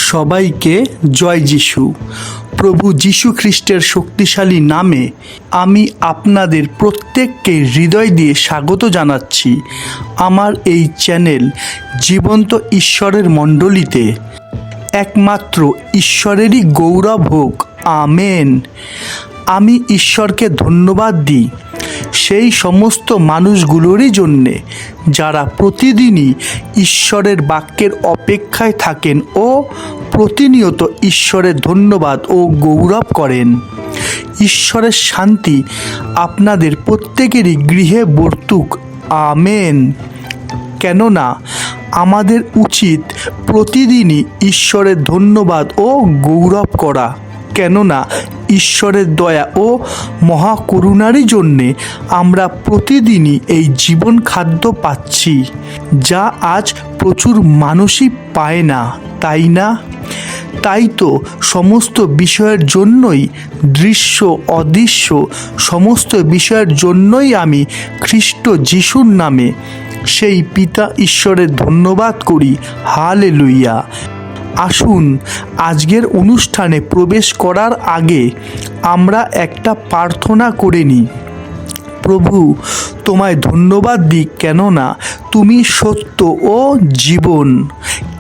সবাইকে জয় যিশু। প্রভু যিশু খ্রিস্টের শক্তিশালী নামে আমি আপনাদের প্রত্যেককে হৃদয় দিয়ে স্বাগত জানাচ্ছি আমার এই চ্যানেল জীবন্ত ঈশ্বরের মণ্ডলীতে। একমাত্র ঈশ্বরেরই গৌরব হোক, আমেন। আমি ঈশ্বরকে ধন্যবাদ দিই সেই সমস্ত মানুষগুলোরই জন্যে যারা প্রতিদিনই ঈশ্বরের বাক্যের অপেক্ষায় থাকেন ও প্রতিনিয়ত ঈশ্বরের ধন্যবাদ ও গৌরব করেন। ঈশ্বরের শান্তি আপনাদের প্রত্যেকেরই গৃহে বর্তুক, আমেন। কেননা আমাদের উচিত প্রতিদিনই ঈশ্বরের ধন্যবাদ ও গৌরব করা, কেননা ঈশ্বরের দয়া ও মহাকরুণারই জন্যে আমরা প্রতিদিনই এই জীবন খাদ্য পাচ্ছি, যা আজ প্রচুর মানুষই পায় না, তাই না? তাই তো সমস্ত বিষয়ের জন্যই, দৃশ্য অদৃশ্য সমস্ত বিষয়ের জন্যই আমি খ্রিস্ট যিশুর নামে সেই পিতা ঈশ্বরের ধন্যবাদ করি। হালেলুয়া। আসুন আজকের অনুষ্ঠানে প্রবেশ করার আগে আমরা একটা প্রার্থনা করে নিই। প্রভু, তোমায় ধন্যবাদ দিই, কেননা তুমি সত্য ও জীবন,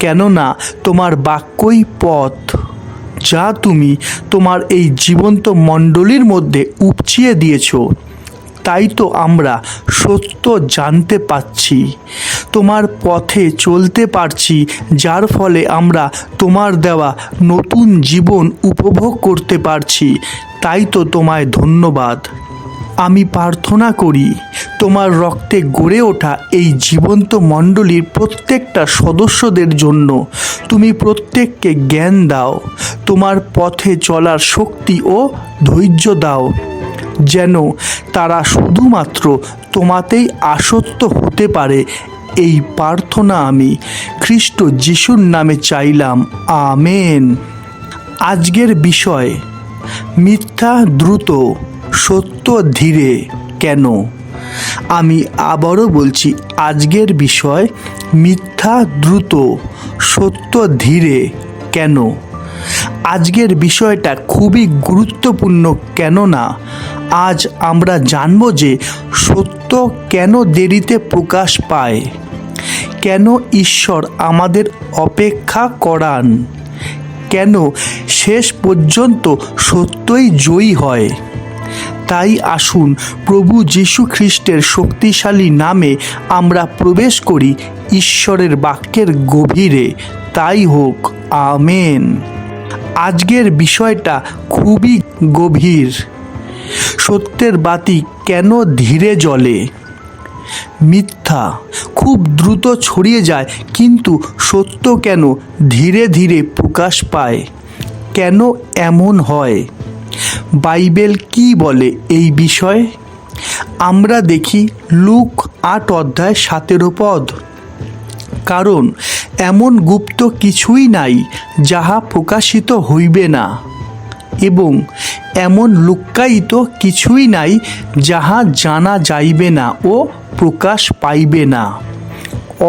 কেননা তোমার বাক্যই পথ, যা তুমি তোমার এই জীবন্ত মণ্ডলীর মধ্যে উপচিয়ে দিয়েছ। তাই তো আমরা সত্য জানতে পাচ্ছি, তোমার পথে চলতে পারছি, যার ফলে আমরা তোমার দেওয়া নতুন জীবন উপভোগ করতে পারছি। তাই তো তোমায় ধন্যবাদ। আমি প্রার্থনা করি তোমার রক্তে গড়ে ওঠা এই জীবন্ত মণ্ডলীর প্রত্যেকটা সদস্যদের জন্য তুমি প্রত্যেককে জ্ঞান দাও, তোমার পথে চলার শক্তি ও ধৈর্য দাও, যেন তারা শুধুমাত্র তোমাতেই আসক্ত হতে পারে। এই প্রার্থনা আমি খ্রিস্ট যিশুর নামে চাইলাম, আমেন। আজকের বিষয়, মিথ্যা দ্রুত, সত্য ধীরে কেন? আমি আবারও বলছি, আজকের বিষয় মিথ্যা দ্রুত, সত্য ধীরে কেন? আজকের বিষয়টা খুবই গুরুত্বপূর্ণ, কেননা আজ আমরা জানব যে সত্য কেন দেরিতে প্রকাশ পায়, কেন ঈশ্বর আমাদের অপেক্ষা করান, কেন শেষ পর্যন্ত সত্যই জয়ী হয়। তাই আসুন প্রভু যিশু খ্রিস্টের শক্তিশালী নামে আমরা প্রবেশ করি ঈশ্বরের বাক্যের গভীরে। তাই হোক, আমেন। আজকের বিষয়টা খুবই গভীর। সত্যের বাতি কেন ধীরে জ্বলে? মিথ্যা খুব দ্রুত ছড়িয়ে যায়, কিন্তু সত্য কেন ধীরে ধীরে প্রকাশ পায়? কেন এমন হয়? বাইবেল কি বলে এই বিষয়ে? আমরা দেখি লুক 8:17 কারণ এমন গুপ্ত কিছুই নাই যাহা প্রকাশিত হইবে না, এবং এমন লুক্কায়িত কিছুই নাই যাহা জানা যাইবে না ও প্রকাশ পাইবে না।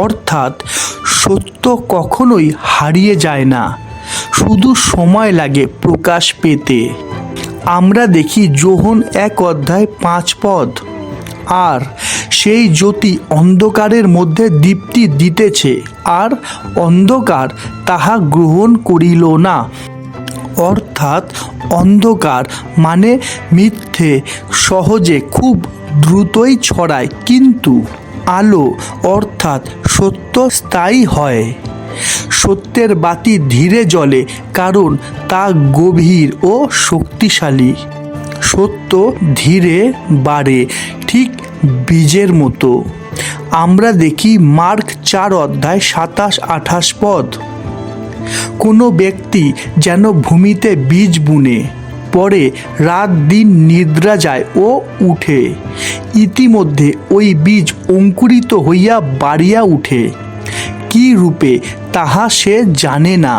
অর্থাৎ সত্য কখনোই হারিয়ে যায় না, শুধু সময় লাগে প্রকাশ পেতে। আমরা দেখি যোহন 1:5 আর সেই জ্যোতি অন্ধকারের মধ্যে দীপ্তি দিতেছে, আর অন্ধকার তাহা গ্রহণ করিল না। অর্থাৎ অন্ধকার মানে মিথ্যে সহজে খুব দ্রুতই ছড়ায়, কিন্তু আলো অর্থাৎ সত্য স্থায়ী হয়। সত্যের বাতি ধীরে জ্বলে কারণ তা গভীর ও শক্তিশালী। সত্য ধীরে বাড়ে, ঠিক বীজের মতো। আমরা দেখি মার্ক 4:27-28 কোনো ব্যক্তি যেন ভূমিতে বীজ বুনে, পরে রাত দিন নিদ্রা যায় ও উঠে, ইতিমধ্যে ওই বীজ অঙ্কুরিত হইয়া বাড়িয়া উঠে। কি রূপে তাহা সে জানে না।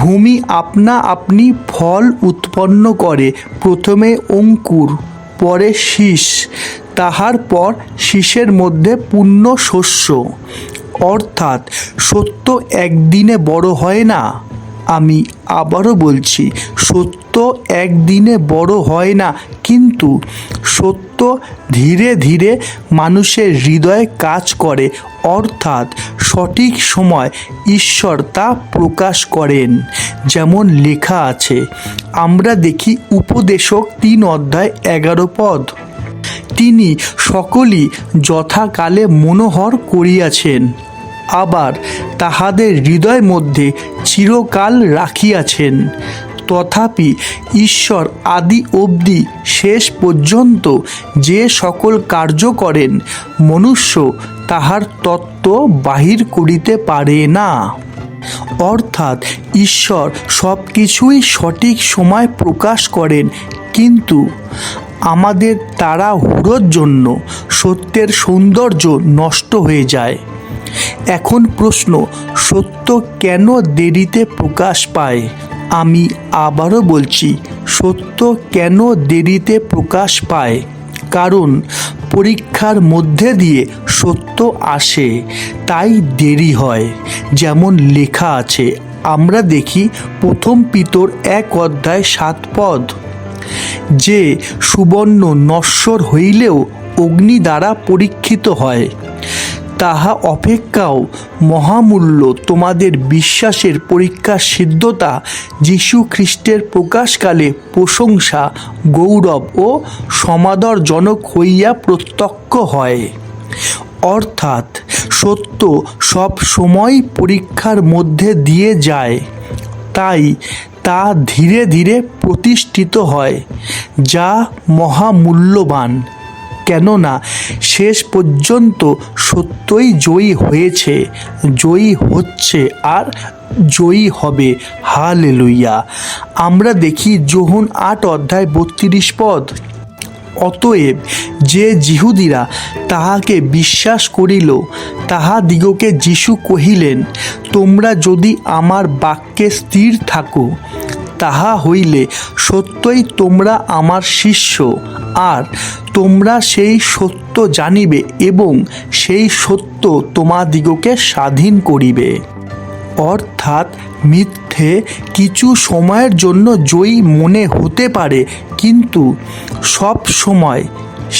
ভূমি আপনা আপনি ফল উৎপন্ন করে, প্রথমে অঙ্কুর, পরে শীষ, তাহার পর শীষের মধ্যে পূর্ণ শস্য। অর্থাৎ সত্য একদিনে বড় হয় না, আমি আবারও বলছি, সত্য একদিনে বড় হয় না, কিন্তু সত্য ধীরে ধীরে মানুষের হৃদয়ে কাজ করে, অর্থাৎ সঠিক সময় ঈশ্বর তা প্রকাশ করেন। যেমন লেখা আছে, আমরা দেখি উপদেশক 3:11। তিনি সকলই যথাকালে মনোহর করিয়াছেন, আবার তাহাদের হৃদয় মধ্যে চিরকাল রাখিয়াছেন। তথাপি ঈশ্বর আদি অবধি শেষ পর্যন্ত যে সকল কার্য করেন, মনুষ্য তাহার তত্ত্ব বাহির করিতে পারে না। অর্থাৎ ঈশ্বর সব কিছুই সঠিক সময় প্রকাশ করেন, কিন্তু আমাদের তাড়াহুড়োর জন্য সত্যের সৌন্দর্য নষ্ট হয়ে যায়। এখন প্রশ্ন, সত্য কেন দেরিতে প্রকাশ পায়? আমি আবারও বলছি, সত্য কেন দেরিতে প্রকাশ পায়? কারণ পরীক্ষার মধ্যে দিয়ে সত্য আসে, তাই দেরি হয়। যেমন লেখা আছে, আমরা দেখি 1 পিতর 1:7। যে সুবর্ণ নশ্বর হইলেও অগ্নি দ্বারা পরীক্ষিত হয়, তাহা অপেক্ষাও মহামূল্য তোমাদের বিশ্বাসের পরীক্ষা সিদ্ধতা যীশু খ্রিস্টের প্রকাশকালে প্রশংসা, গৌরব ও সমাদরজনক হইয়া প্রত্যক্ষ হয়। অর্থাৎ সত্য সব সময় পরীক্ষার মধ্যে দিয়ে যায়, তাই তা ধীরে ধীরে প্রতিষ্ঠিত হয়, যা মহামূল্যবান। কেননা শেষ পর্যন্ত সত্যই জয়ী হয়েছে, জয়ী হচ্ছে আর জয়ী হবে। হালেলুয়া। আমরা দেখি যোহন 8:32। অতএব যে যিহুদীরা তাহাকে বিশ্বাস করিল, তাহাদিগকে যীশু কহিলেন, তোমরা যদি আমার বাক্যে স্থির থাকো, তাহা হইলে সত্যই তোমরা আমার শিষ্য, আর তোমরা সেই সত্য জানিবে এবং সেই সত্য তোমাদিগকে স্বাধীন করিবে। অর্থাৎ মিথ্যে কিছু সময়ের জন্য জয়ী মনে হতে পারে, কিন্তু সব সময়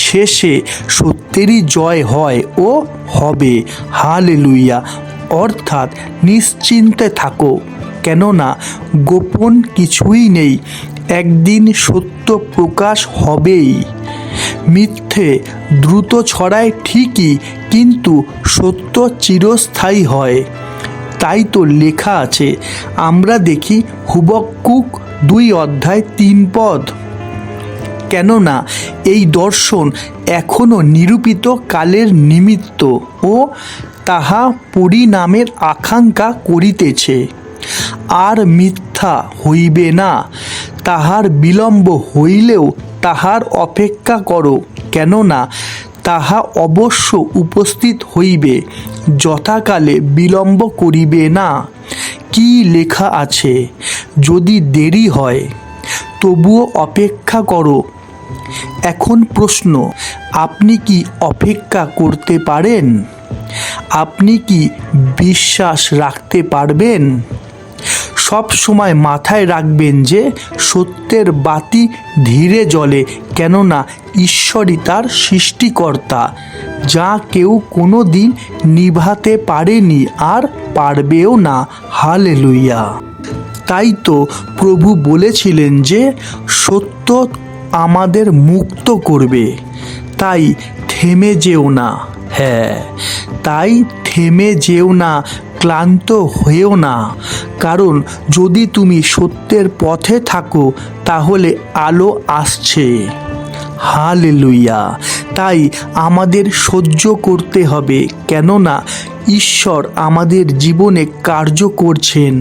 শেষে সত্যেরই জয় হয় ও হবে। হালেলুয়া। অর্থাৎ নিশ্চিন্তে থাকো, কেননা গোপন কিছুই নেই, একদিন সত্য প্রকাশ হবেই। মিথ্যে দ্রুত ছড়ায় ঠিকই, কিন্তু সত্য চিরস্থায়ী হয়। তাই তো লেখা আছে, আমরা দেখি হুবক্কুক 2:3। কেননা এই দর্শন এখনও নিরূপিত কালের নিমিত্ত ও তাহা পরিণামের আকাঙ্ক্ষা করিতেছে, আর মিথ্যা হইবে না। তাহার বিলম্ব হইলেও তাহার অপেক্ষা করো, কেননা তাহা অবশ্য উপস্থিত হইবে, যথাকালে বিলম্ব করিবে না। কি লেখা আছে, যদি দেরি হয় তবুও অপেক্ষা করো। এখন প্রশ্ন, আপনি কি অপেক্ষা করতে পারেন? আপনি কি বিশ্বাস রাখতে পারবেন? সব সময় মাথায় রাখবেন যে সত্যের বাতি ধীরে জ্বলে, কেননা ঈশ্বরই তার সৃষ্টিকর্তা, যা কেউ কোনো দিন নিভাতে পারেনি আর পারবেও না। হালেলুয়া। তাই তো প্রভু বলেছিলেন যে সত্য আমাদের মুক্ত করবে, তাই থেমে যেও না। হ্যাঁ, তাই থেমে যেও না, ক্লান্ত হয়েও না, কারণ যদি তুমি সত্যের পথে থাকো তাহলে আলো আসছে। হালেলুয়া। তাই আমাদের সহ্য করতে হবে, কেননা ঈশ্বর আমাদের জীবনে কার্য করছেন।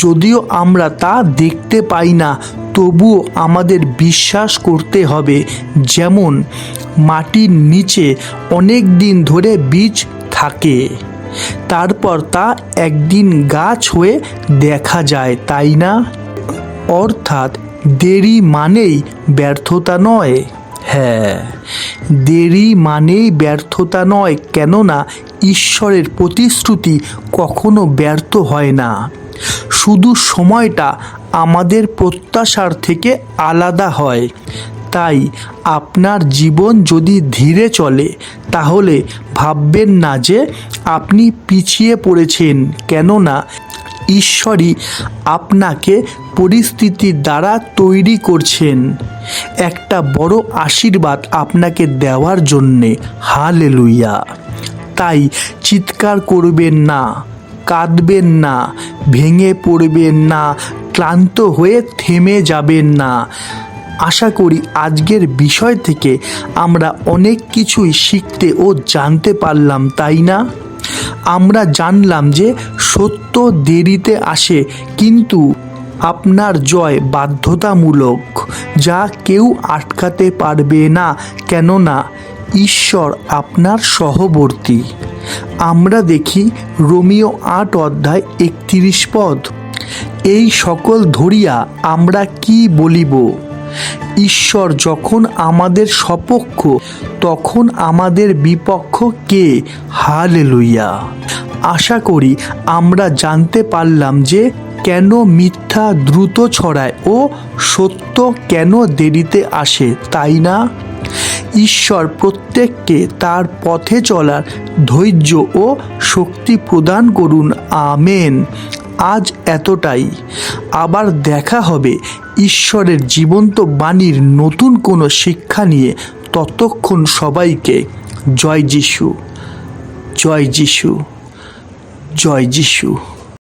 যদিও আমরা তা দেখতে পাই না, তবুও আমাদের বিশ্বাস করতে হবে। যেমন মাটির নিচে অনেক দিন ধরে বীজ থাকে, তারপর তা একদিন গাছ হয়ে দেখা যায়, তাই না? অর্থাৎ দেরি মানেই ব্যর্থতা নয়। হ্যাঁ, দেরি মানেই ব্যর্থতা নয়, কেননা ঈশ্বরের প্রতিশ্রুতি কখনো ব্যর্থ হয় না। শুধু সময়টা আমাদের প্রত্যাশার থেকে আলাদা হয়। তাই আপনার জীবন যদি ধীরে চলে তাহলে ভাববেন না যে আপনি পিছিয়ে পড়েছেন, কেননা ঈশ্বরই আপনাকে পরিস্থিতির দ্বারা তৈরি করছেন একটা বড় আশীর্বাদ আপনাকে দেওয়ার জন্যে। হালেলুয়া। তাই চিৎকার করবেন না, কাঁদবেন না, ভেঙে পড়বেন না, ক্লান্ত হয়ে থেমে যাবেন না। আশা করি আজকের বিষয় থেকে আমরা অনেক কিছুই শিখতে ও জানতে পারলাম, তাই না? আমরা জানলাম যে সত্য দেরিতে আসে, কিন্তু আপনার জয় বাধ্যতামূলক, যা কেউ আটকাতে পারবে না, কেননা ঈশ্বর আপনার সহবর্তী। আমরা দেখি রোমিও 8:31 এই সকল ধরিয়া আমরা কি বলিব? ঈশ্বর যখন আমাদের সপক্ষ, তখন আমাদের বিপক্ষ কে? হালেলুয়া। আশা করি আমরা জানতে পারলাম যে কেন মিথ্যা দ্রুত ছড়ায় ও সত্য কেন দেরিতে আসে, তাই না? ঈশ্বর প্রত্যেককে তার পথে চলার ধৈর্য ও শক্তি প্রদান করুন। আমেন। আজ এতটাই। আবার দেখা হবে ঈশ্বরের জীবন্ত বাণীর নতুন কোনো শিক্ষা নিয়ে। ততক্ষণ সবাইকে জয় যিশু, জয় যিশু, জয় যিশু।